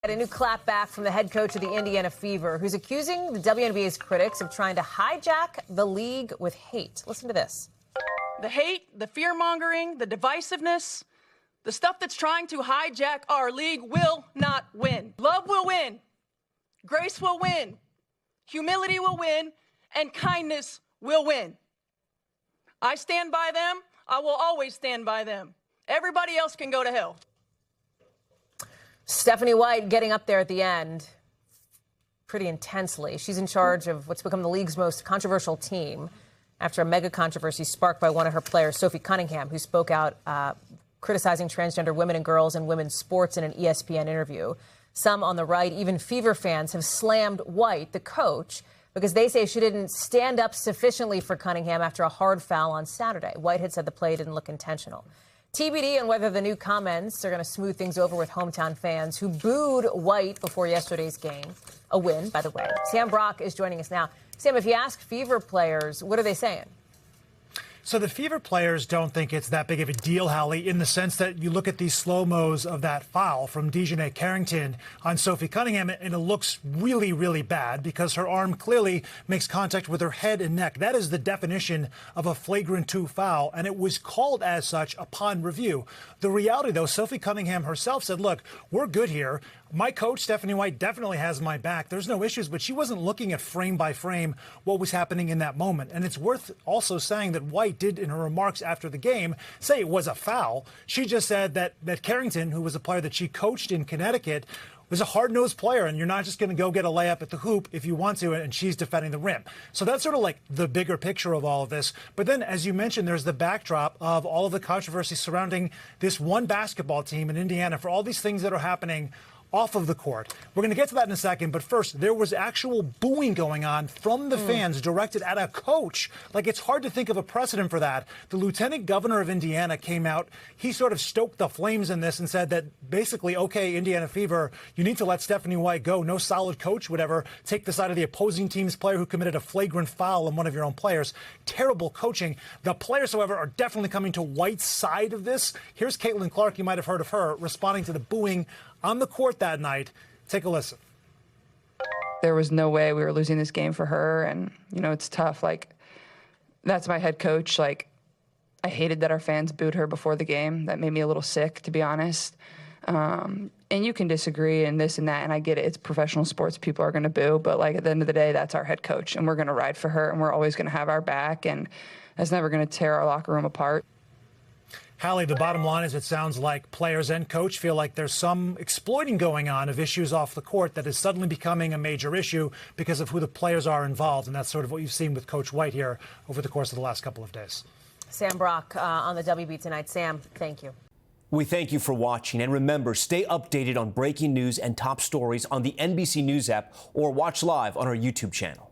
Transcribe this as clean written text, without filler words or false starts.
A new clapback from the head coach of the Indiana Fever, who's accusing the WNBA's critics of trying to hijack the league with hate. Listen to this. The hate, the fear-mongering, the divisiveness, the stuff that's trying to hijack our league will not win. Love will win. Grace will win. Humility will win. And kindness will win. I stand by them. I will always stand by them. Everybody else can go to hell. Stephanie White getting up there at the end pretty intensely. She's in charge of what's become the league's most controversial team after a mega controversy sparked by one of her players, Sophie Cunningham, who spoke out criticizing transgender women and girls in women's sports in an ESPN interview. Some on the right, even Fever fans, have slammed White, the coach, because they say she didn't stand up sufficiently for Cunningham after a hard foul on Saturday. White had said the play didn't look intentional. TBD on whether the new comments are going to smooth things over with hometown fans who booed White before yesterday's game. A win, by the way. Sam Brock is joining us now. Sam, if you ask Fever players, what are they saying? So the Fever players don't think it's that big of a deal, Hallie, in the sense that you look at these slow-mos of that foul from Dejanay Carrington on Sophie Cunningham, and it looks really, really bad because her arm clearly makes contact with her head and neck. That is the definition of a flagrant 2 foul, and it was called as such upon review. The reality, though, Sophie Cunningham herself said, look, we're good here. My coach, Stephanie White, definitely has my back. There's no issues, but she wasn't looking at frame by frame what was happening in that moment. And it's worth also saying that White did, in her remarks after the game, say it was a foul. She just said that Carrington, who was a player that she coached in Connecticut, was a hard-nosed player, and you're not just going to go get a layup at the hoop if you want to, and she's defending the rim. So that's sort of like the bigger picture of all of this. But then, as you mentioned, there's the backdrop of all of the controversy surrounding this one basketball team in Indiana for all these things that are happening off of the court. We're going to get to that in a second, but first, there was actual booing going on from the fans directed at a coach. Like, it's hard to think of a precedent for that. The lieutenant governor of Indiana came out. He sort of stoked the flames in this and said that basically, okay, Indiana Fever, you need to let Stephanie White go. No solid coach would ever take the side of the opposing team's player who committed a flagrant foul on one of your own players. Terrible coaching. The players, however, are definitely coming to White's side of this. Here's Caitlin Clark, you might have heard of her, responding to the booing on the court that night. Take a listen. There was no way we were losing this game for her. And, you know, it's tough. Like, that's my head coach. Like, I hated that our fans booed her before the game. That made me a little sick, to be honest. And you can disagree and this and that, and I get it. It's professional sports. People are going to boo. But, like, at the end of the day, that's our head coach, and we're going to ride for her, and we're always going to have our back, and that's never going to tear our locker room apart. Hallie, the bottom line is it sounds like players and coach feel like there's some exploiting going on of issues off the court that is suddenly becoming a major issue because of who the players are involved. And that's sort of what you've seen with Coach White here over the course of the last couple of days. Sam Brock on the WB tonight. Sam, thank you. We thank you for watching. And remember, stay updated on breaking news and top stories on the NBC News app or watch live on our YouTube channel.